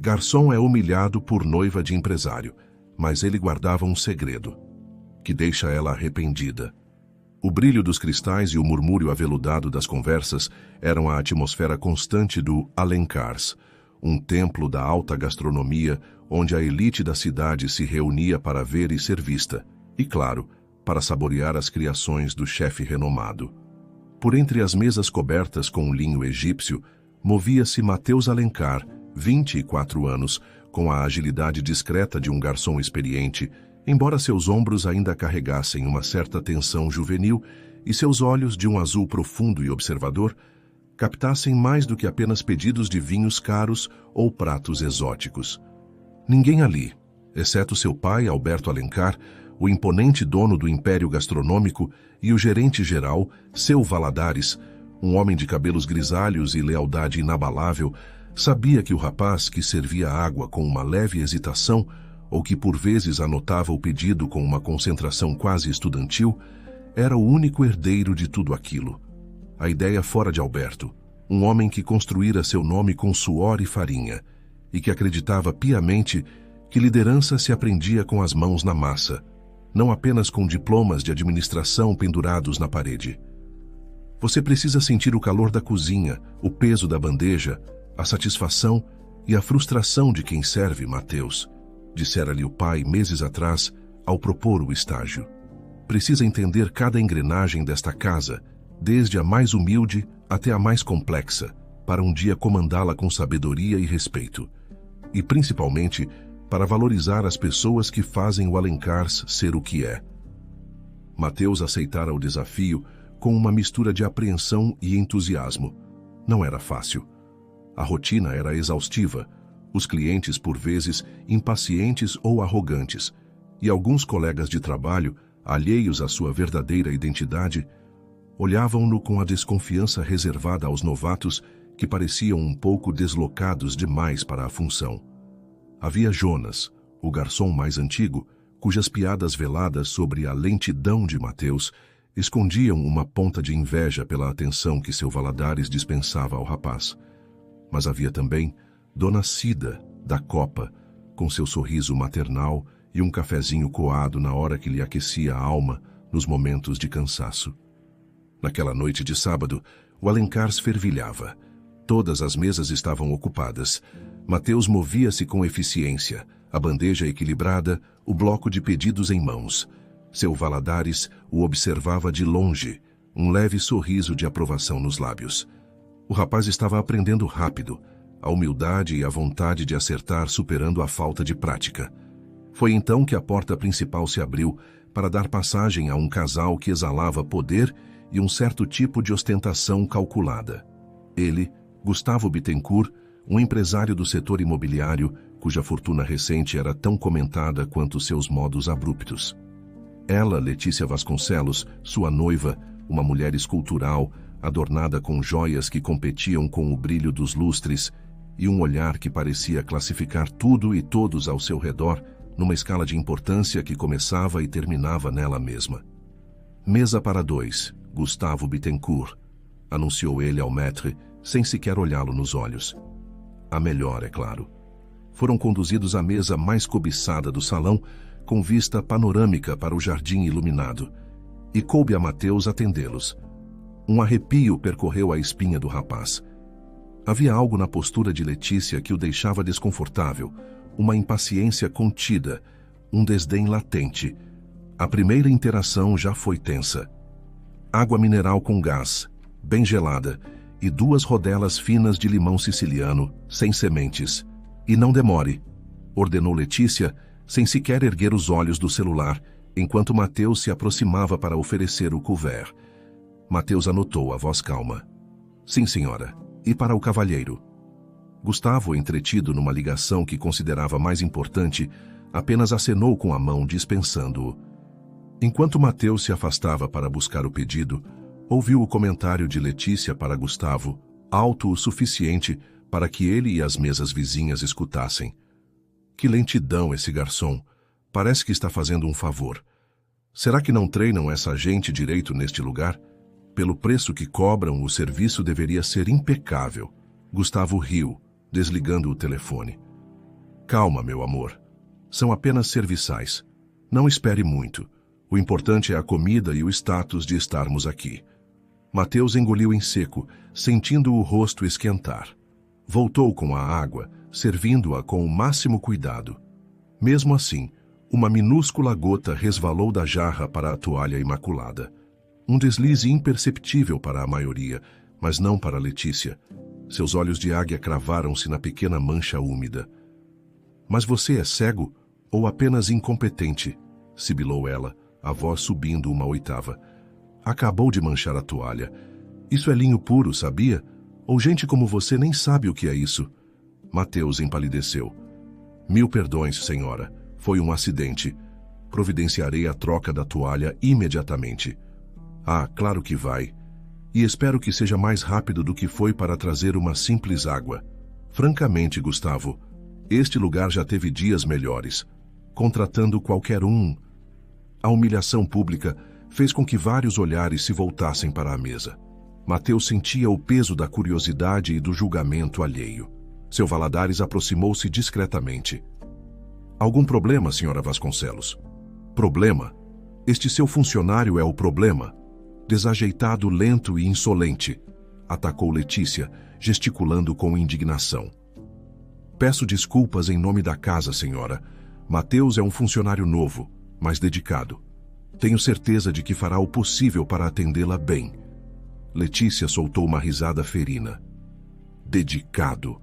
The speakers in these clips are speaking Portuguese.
Garçom é humilhado por noiva de empresário, mas ele guardava um segredo, que deixa ela arrependida. O brilho dos cristais e o murmúrio aveludado das conversas eram a atmosfera constante do Alencars, um templo da alta gastronomia onde a elite da cidade se reunia para ver e ser vista, e, claro, para saborear as criações do chefe renomado. Por entre as mesas cobertas com linho egípcio, movia-se Mateus Alencar, 24 anos, com a agilidade discreta de um garçom experiente, embora seus ombros ainda carregassem uma certa tensão juvenil e seus olhos, de um azul profundo e observador, captassem mais do que apenas pedidos de vinhos caros ou pratos exóticos. Ninguém ali, exceto seu pai, Alberto Alencar, o imponente dono do império gastronômico, e o gerente-geral, seu Valadares, um homem de cabelos grisalhos e lealdade inabalável, sabia que o rapaz que servia água com uma leve hesitação, ou que por vezes anotava o pedido com uma concentração quase estudantil, era o único herdeiro de tudo aquilo. A ideia fora de Alberto, um homem que construíra seu nome com suor e farinha, e que acreditava piamente que liderança se aprendia com as mãos na massa, não apenas com diplomas de administração pendurados na parede. Você precisa sentir o calor da cozinha, o peso da bandeja, a satisfação e a frustração de quem serve, Mateus, dissera-lhe o pai meses atrás ao propor o estágio. Precisa entender cada engrenagem desta casa, desde a mais humilde até a mais complexa, para um dia comandá-la com sabedoria e respeito. E principalmente para valorizar as pessoas que fazem o Alencars ser o que é. Mateus aceitara o desafio com uma mistura de apreensão e entusiasmo. Não era fácil. A rotina era exaustiva, os clientes por vezes impacientes ou arrogantes, e alguns colegas de trabalho, alheios à sua verdadeira identidade, olhavam-no com a desconfiança reservada aos novatos que pareciam um pouco deslocados demais para a função. Havia Jonas, o garçom mais antigo, cujas piadas veladas sobre a lentidão de Mateus escondiam uma ponta de inveja pela atenção que seu Valadares dispensava ao rapaz. Mas havia também Dona Cida, da Copa, com seu sorriso maternal e um cafezinho coado na hora que lhe aquecia a alma nos momentos de cansaço. Naquela noite de sábado, o Alencars fervilhava. Todas as mesas estavam ocupadas. Mateus movia-se com eficiência, a bandeja equilibrada, o bloco de pedidos em mãos. Seu Valadares o observava de longe, um leve sorriso de aprovação nos lábios. O rapaz estava aprendendo rápido, a humildade e a vontade de acertar superando a falta de prática. Foi então que a porta principal se abriu para dar passagem a um casal que exalava poder e um certo tipo de ostentação calculada. Ele, Gustavo Bittencourt, um empresário do setor imobiliário, cuja fortuna recente era tão comentada quanto seus modos abruptos. Ela, Letícia Vasconcelos, sua noiva, uma mulher escultural, adornada com joias que competiam com o brilho dos lustres, e um olhar que parecia classificar tudo e todos ao seu redor numa escala de importância que começava e terminava nela mesma. Mesa para dois, Gustavo Bittencourt, anunciou ele ao maître, sem sequer olhá-lo nos olhos. A melhor, é claro. Foram conduzidos à mesa mais cobiçada do salão, com vista panorâmica para o jardim iluminado, e coube a Mateus atendê-los. Um arrepio percorreu a espinha do rapaz. Havia algo na postura de Letícia que o deixava desconfortável, uma impaciência contida, um desdém latente. A primeira interação já foi tensa. Água mineral com gás, bem gelada, e 2 rodelas finas de limão siciliano, sem sementes. E não demore, ordenou Letícia, sem sequer erguer os olhos do celular, enquanto Mateus se aproximava para oferecer o couvert. Mateus anotou a voz calma. Sim, senhora. E para o cavalheiro? Gustavo, entretido numa ligação que considerava mais importante, apenas acenou com a mão, dispensando-o. Enquanto Mateus se afastava para buscar o pedido, ouviu o comentário de Letícia para Gustavo, alto o suficiente para que ele e as mesas vizinhas escutassem. Que lentidão esse garçom. Parece que está fazendo um favor. Será que não treinam essa gente direito neste lugar? Pelo preço que cobram, o serviço deveria ser impecável. Gustavo riu, desligando o telefone. Calma, meu amor. São apenas serviçais. Não espere muito. O importante é a comida e o status de estarmos aqui. Mateus engoliu em seco, sentindo o rosto esquentar. Voltou com a água, servindo-a com o máximo cuidado. Mesmo assim, uma minúscula gota resvalou da jarra para a toalha imaculada. Um deslize imperceptível para a maioria, mas não para Letícia. Seus olhos de águia cravaram-se na pequena mancha úmida. Mas você é cego ou apenas incompetente? Sibilou ela, a voz subindo uma oitava. Acabou de manchar a toalha. Isso é linho puro, sabia? Ou gente como você nem sabe o que é isso? Mateus empalideceu. Mil perdões, senhora. Foi um acidente. Providenciarei a troca da toalha imediatamente. Ah, claro que vai. E espero que seja mais rápido do que foi para trazer uma simples água. Francamente, Gustavo, este lugar já teve dias melhores. Contratando qualquer um. A humilhação pública fez com que vários olhares se voltassem para a mesa. Mateus sentia o peso da curiosidade e do julgamento alheio. Seu Valadares aproximou-se discretamente. Algum problema, senhora Vasconcelos? Problema? Este seu funcionário é o problema? Desajeitado, lento e insolente, atacou Letícia, gesticulando com indignação. Peço desculpas em nome da casa, senhora. Mateus é um funcionário novo, mas dedicado. Tenho certeza de que fará o possível para atendê-la bem. Letícia soltou uma risada ferina. Dedicado.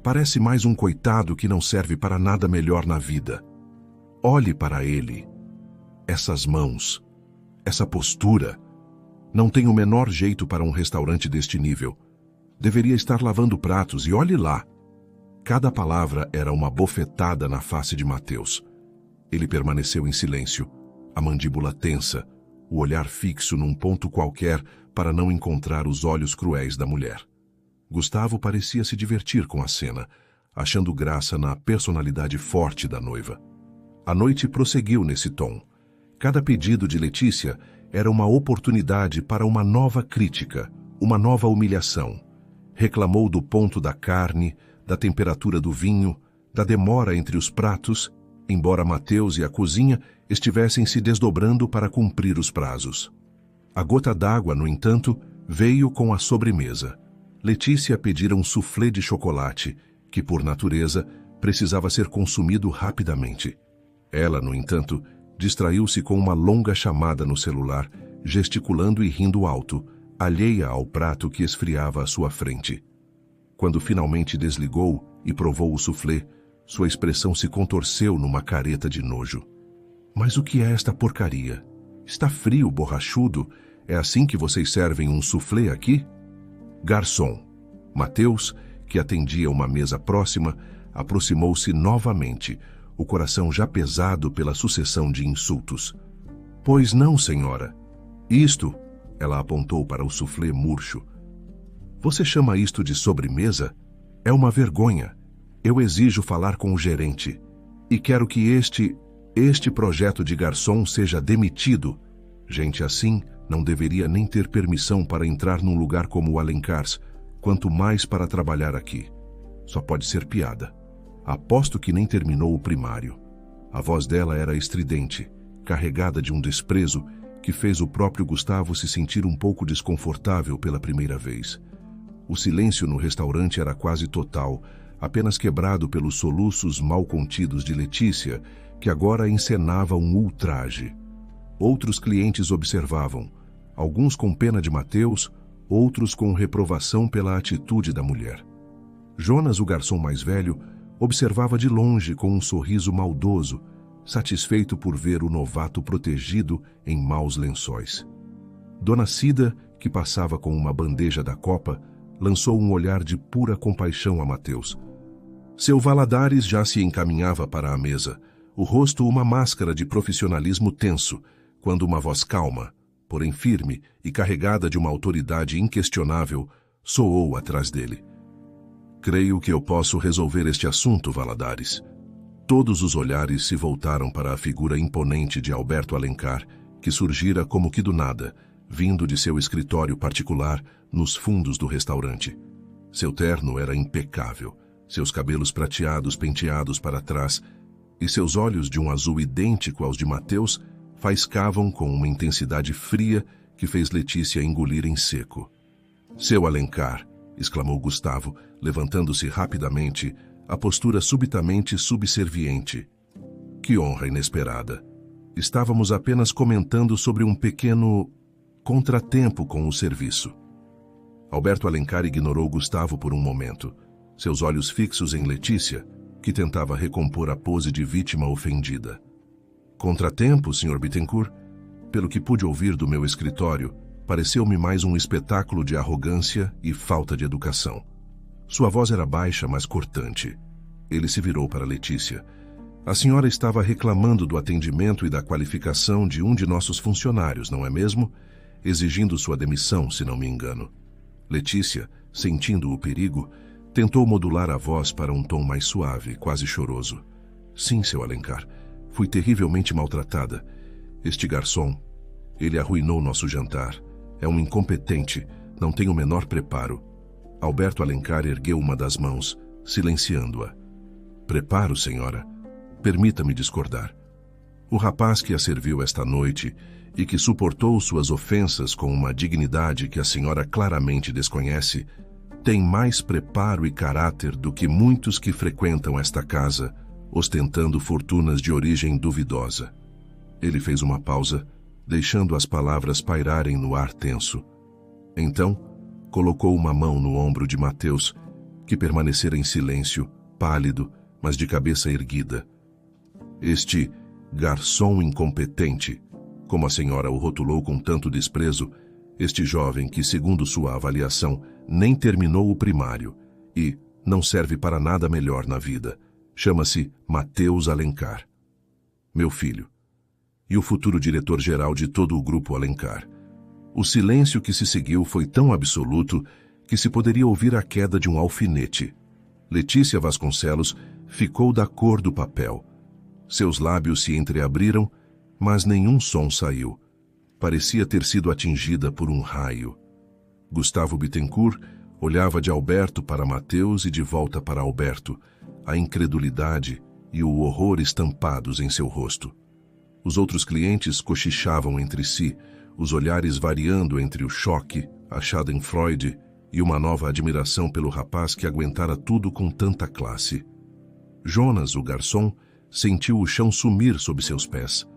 Parece mais um coitado que não serve para nada melhor na vida. Olhe para ele. Essas mãos. Essa postura. Não tem o menor jeito para um restaurante deste nível. Deveria estar lavando pratos e olhe lá. Cada palavra era uma bofetada na face de Mateus. Ele permaneceu em silêncio, a mandíbula tensa, o olhar fixo num ponto qualquer para não encontrar os olhos cruéis da mulher. Gustavo parecia se divertir com a cena, achando graça na personalidade forte da noiva. A noite prosseguiu nesse tom. Cada pedido de Letícia era uma oportunidade para uma nova crítica, uma nova humilhação. Reclamou do ponto da carne, da temperatura do vinho, da demora entre os pratos, embora Mateus e a cozinha estivessem se desdobrando para cumprir os prazos. A gota d'água, no entanto, veio com a sobremesa. Letícia pedira um soufflé de chocolate, que, por natureza, precisava ser consumido rapidamente. Ela, no entanto, distraiu-se com uma longa chamada no celular, gesticulando e rindo alto, alheia ao prato que esfriava à sua frente. Quando finalmente desligou e provou o soufflé, sua expressão se contorceu numa careta de nojo. Mas o que é esta porcaria? Está frio, borrachudo. É assim que vocês servem um soufflé aqui? Garçom. Mateus, que atendia uma mesa próxima, aproximou-se novamente, o coração já pesado pela sucessão de insultos. Pois não, senhora. Isto, ela apontou para o soufflé murcho. Você chama isto de sobremesa? É uma vergonha. Eu exijo falar com o gerente. E quero que este projeto de garçom seja demitido. Gente assim não deveria nem ter permissão para entrar num lugar como o Alencars, quanto mais para trabalhar aqui. Só pode ser piada. Aposto que nem terminou o primário. A voz dela era estridente, carregada de um desprezo que fez o próprio Gustavo se sentir um pouco desconfortável pela primeira vez. O silêncio no restaurante era quase total, apenas quebrado pelos soluços mal contidos de Letícia, que agora encenava um ultraje. Outros clientes observavam, alguns com pena de Mateus, outros com reprovação pela atitude da mulher. Jonas, o garçom mais velho, observava de longe com um sorriso maldoso, satisfeito por ver o novato protegido em maus lençóis. Dona Cida, que passava com uma bandeja da copa, lançou um olhar de pura compaixão a Mateus. Seu Valadares já se encaminhava para a mesa, o rosto uma máscara de profissionalismo tenso, quando uma voz calma, porém firme e carregada de uma autoridade inquestionável, soou atrás dele. Creio que eu posso resolver este assunto, Valadares. Todos os olhares se voltaram para a figura imponente de Alberto Alencar, que surgira como que do nada, vindo de seu escritório particular nos fundos do restaurante. Seu terno era impecável, seus cabelos prateados penteados para trás e seus olhos de um azul idêntico aos de Mateus faiscavam com uma intensidade fria que fez Letícia engolir em seco. "Seu Alencar!" exclamou Gustavo, levantando-se rapidamente, a postura subitamente subserviente. Que honra inesperada! Estávamos apenas comentando sobre um pequeno contratempo com o serviço. Alberto Alencar ignorou Gustavo por um momento, seus olhos fixos em Letícia, que tentava recompor a pose de vítima ofendida. "Contratempo, Sr. Bittencourt? Pelo que pude ouvir do meu escritório, pareceu-me mais um espetáculo de arrogância e falta de educação." Sua voz era baixa, mas cortante. Ele se virou para Letícia. "A senhora estava reclamando do atendimento e da qualificação de um de nossos funcionários, não é mesmo? Exigindo sua demissão, se não me engano." Letícia, sentindo o perigo, tentou modular a voz para um tom mais suave, quase choroso. "Sim, seu Alencar. Fui terrivelmente maltratada. Este garçom, ele arruinou nosso jantar. É um incompetente, não tem o menor preparo." Alberto Alencar ergueu uma das mãos, silenciando-a. "Preparo, senhora? Permita-me discordar. O rapaz que a serviu esta noite e que suportou suas ofensas com uma dignidade que a senhora claramente desconhece, tem mais preparo e caráter do que muitos que frequentam esta casa, ostentando fortunas de origem duvidosa." Ele fez uma pausa, deixando as palavras pairarem no ar tenso. Então, colocou uma mão no ombro de Mateus, que permanecera em silêncio, pálido, mas de cabeça erguida. "Este garçom incompetente, como a senhora o rotulou com tanto desprezo, este jovem que, segundo sua avaliação, nem terminou o primário e não serve para nada melhor na vida, chama-se Mateus Alencar. Meu filho. E o futuro diretor-geral de todo o grupo Alencar." O silêncio que se seguiu foi tão absoluto que se poderia ouvir a queda de um alfinete. Letícia Vasconcelos ficou da cor do papel. Seus lábios se entreabriram, mas nenhum som saiu. Parecia ter sido atingida por um raio. Gustavo Bittencourt olhava de Alberto para Mateus e de volta para Alberto, a incredulidade e o horror estampados em seu rosto. Os outros clientes cochichavam entre si, os olhares variando entre o choque, a schadenfreude e uma nova admiração pelo rapaz que aguentara tudo com tanta classe. Jonas, o garçom, sentiu o chão sumir sob seus pés.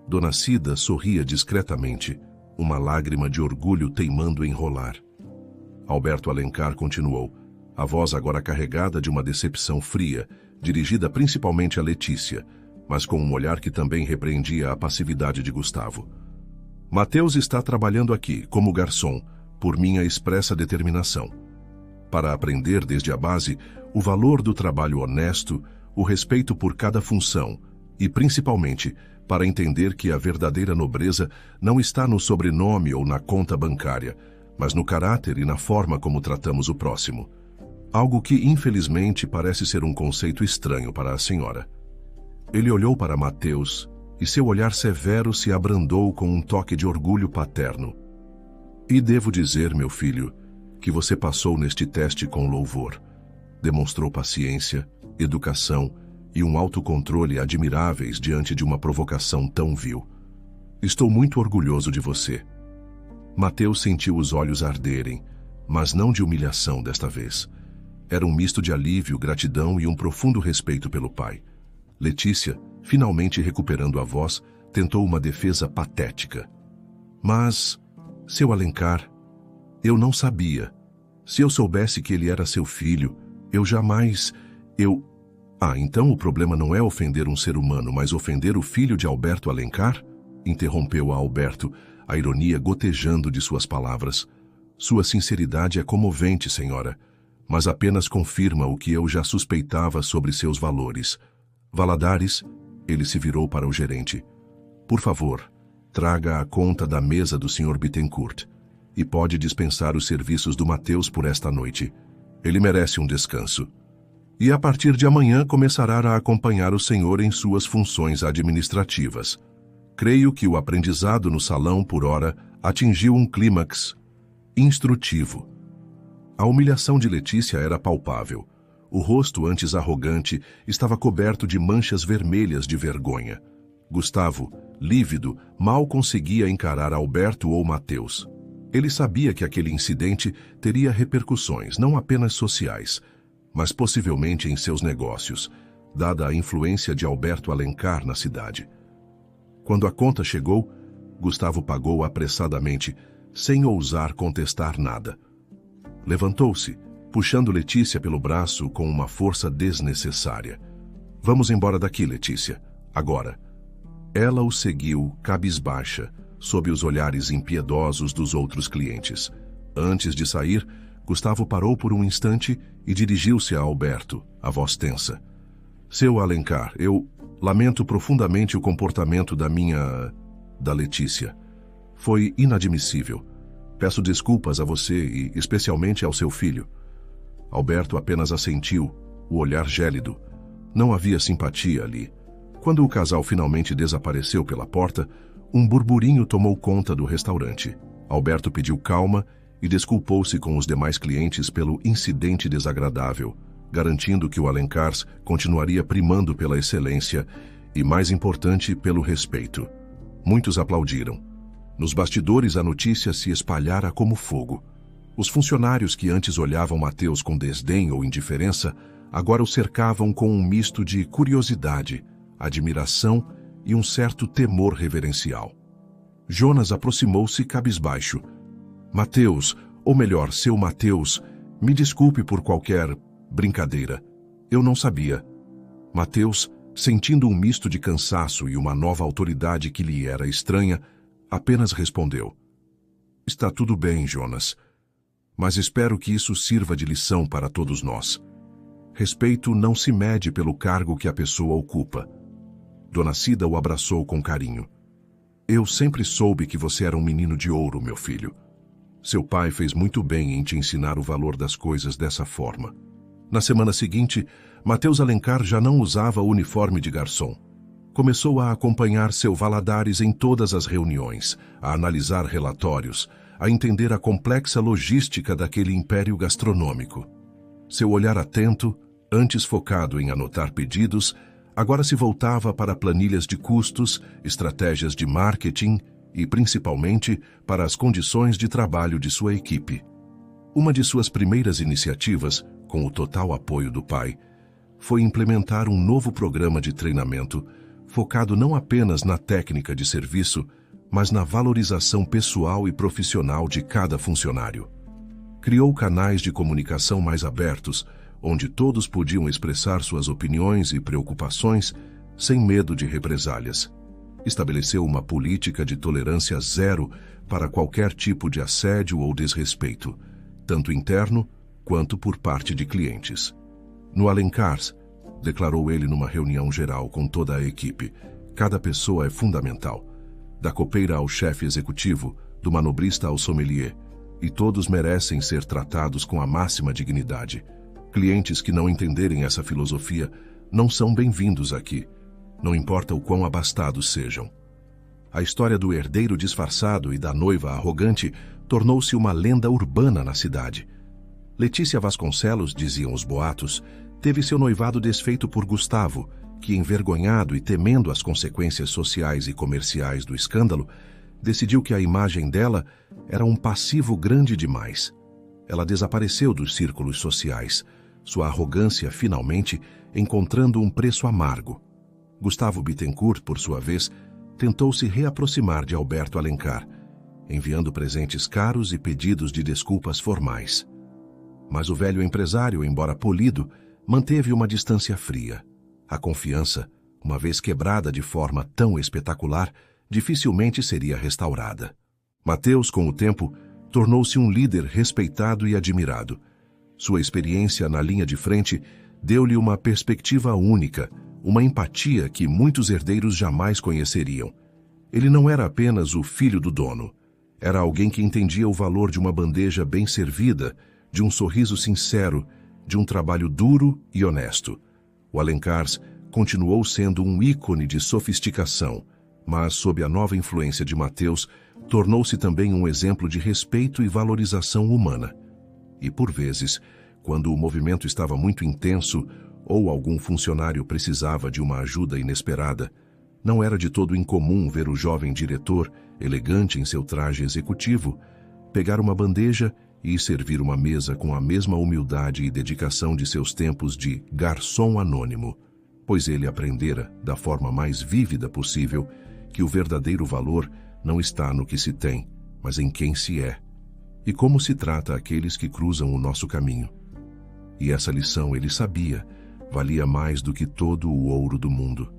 Dona Cida sorria discretamente, uma lágrima de orgulho teimando em rolar. Alberto Alencar continuou, a voz agora carregada de uma decepção fria, dirigida principalmente a Letícia, mas com um olhar que também repreendia a passividade de Gustavo. "Mateus está trabalhando aqui, como garçom, por minha expressa determinação. Para aprender desde a base o valor do trabalho honesto, o respeito por cada função e, principalmente, para entender que a verdadeira nobreza não está no sobrenome ou na conta bancária, mas no caráter e na forma como tratamos o próximo. Algo que, infelizmente, parece ser um conceito estranho para a senhora." Ele olhou para Mateus e seu olhar severo se abrandou com um toque de orgulho paterno. "E devo dizer, meu filho, que você passou neste teste com louvor. Demonstrou paciência, educação e um autocontrole admiráveis diante de uma provocação tão vil. Estou muito orgulhoso de você." Mateus sentiu os olhos arderem, mas não de humilhação desta vez. Era um misto de alívio, gratidão e um profundo respeito pelo pai. Letícia, finalmente recuperando a voz, tentou uma defesa patética. "Mas, seu Alencar, eu não sabia. Se eu soubesse que ele era seu filho, eu jamais... Então o problema não é ofender um ser humano, mas ofender o filho de Alberto Alencar?" interrompeu a Alberto, a ironia gotejando de suas palavras. "Sua sinceridade é comovente, senhora, mas apenas confirma o que eu já suspeitava sobre seus valores. Valadares," ele se virou para o gerente, "por favor, traga a conta da mesa do Sr. Bittencourt e pode dispensar os serviços do Mateus por esta noite. Ele merece um descanso. E a partir de amanhã começará a acompanhar o senhor em suas funções administrativas. Creio que o aprendizado no salão, por ora, atingiu um clímax instrutivo." A humilhação de Letícia era palpável. O rosto, antes arrogante, estava coberto de manchas vermelhas de vergonha. Gustavo, lívido, mal conseguia encarar Alberto ou Mateus. Ele sabia que aquele incidente teria repercussões, não apenas sociais, mas possivelmente em seus negócios, dada a influência de Alberto Alencar na cidade. Quando a conta chegou, Gustavo pagou apressadamente, sem ousar contestar nada. Levantou-se, puxando Letícia pelo braço com uma força desnecessária. Vamos embora daqui, Letícia, agora. Ela o seguiu, cabisbaixa, sob os olhares impiedosos dos outros clientes. Antes de sair, Gustavo parou por um instante e dirigiu-se a Alberto, a voz tensa. Seu Alencar, eu lamento profundamente o comportamento da Letícia. Foi inadmissível. Peço desculpas a você e especialmente ao seu filho. Alberto apenas assentiu, o olhar gélido. Não havia simpatia ali. Quando o casal finalmente desapareceu pela porta, um burburinho tomou conta do restaurante. Alberto pediu calma e desculpou-se com os demais clientes pelo incidente desagradável, garantindo que o Alencars continuaria primando pela excelência e, mais importante, pelo respeito. Muitos aplaudiram. Nos bastidores a notícia se espalhara como fogo. Os funcionários que antes olhavam Mateus com desdém ou indiferença, agora o cercavam com um misto de curiosidade, admiração e um certo temor reverencial. Jonas aproximou-se cabisbaixo. Mateus, ou melhor, seu Mateus, me desculpe por qualquer brincadeira. Eu não sabia. Mateus, sentindo um misto de cansaço e uma nova autoridade que lhe era estranha, apenas respondeu. Está tudo bem, Jonas. Mas espero que isso sirva de lição para todos nós. Respeito não se mede pelo cargo que a pessoa ocupa. Dona Cida o abraçou com carinho. Eu sempre soube que você era um menino de ouro, meu filho. Seu pai fez muito bem em te ensinar o valor das coisas dessa forma. Na semana seguinte, Mateus Alencar já não usava o uniforme de garçom. Começou a acompanhar seu Valadares em todas as reuniões, a analisar relatórios, a entender a complexa logística daquele império gastronômico. Seu olhar atento, antes focado em anotar pedidos, agora se voltava para planilhas de custos, estratégias de marketing e, principalmente, para as condições de trabalho de sua equipe. Uma de suas primeiras iniciativas, com o total apoio do pai, foi implementar um novo programa de treinamento focado não apenas na técnica de serviço, mas na valorização pessoal e profissional de cada funcionário. Criou canais de comunicação mais abertos, onde todos podiam expressar suas opiniões e preocupações sem medo de represálias. Estabeleceu uma política de tolerância zero para qualquer tipo de assédio ou desrespeito, tanto interno quanto por parte de clientes. No Alencars, declarou ele numa reunião geral com toda a equipe, cada pessoa é fundamental. Da copeira ao chefe executivo, do manobrista ao sommelier, e todos merecem ser tratados com a máxima dignidade. Clientes que não entenderem essa filosofia não são bem-vindos aqui, não importa o quão abastados sejam. A história do herdeiro disfarçado e da noiva arrogante tornou-se uma lenda urbana na cidade. Letícia Vasconcelos, diziam os boatos, teve seu noivado desfeito por Gustavo, que, envergonhado e temendo as consequências sociais e comerciais do escândalo, decidiu que a imagem dela era um passivo grande demais. Ela desapareceu dos círculos sociais, sua arrogância, finalmente, encontrando um preço amargo. Gustavo Bittencourt, por sua vez, tentou se reaproximar de Alberto Alencar, enviando presentes caros e pedidos de desculpas formais. Mas o velho empresário, embora polido, manteve uma distância fria. A confiança, uma vez quebrada de forma tão espetacular, dificilmente seria restaurada. Mateus, com o tempo, tornou-se um líder respeitado e admirado. Sua experiência na linha de frente deu-lhe uma perspectiva única, uma empatia que muitos herdeiros jamais conheceriam. Ele não era apenas o filho do dono. Era alguém que entendia o valor de uma bandeja bem servida, de um sorriso sincero, de um trabalho duro e honesto. O Alencars continuou sendo um ícone de sofisticação, mas, sob a nova influência de Mateus, tornou-se também um exemplo de respeito e valorização humana. E, por vezes, quando o movimento estava muito intenso ou algum funcionário precisava de uma ajuda inesperada, não era de todo incomum ver o jovem diretor, elegante em seu traje executivo, pegar uma bandeja e servir uma mesa com a mesma humildade e dedicação de seus tempos de garçom anônimo, pois ele aprendera, da forma mais vívida possível, que o verdadeiro valor não está no que se tem, mas em quem se é, e como se trata aqueles que cruzam o nosso caminho. E essa lição, ele sabia, valia mais do que todo o ouro do mundo.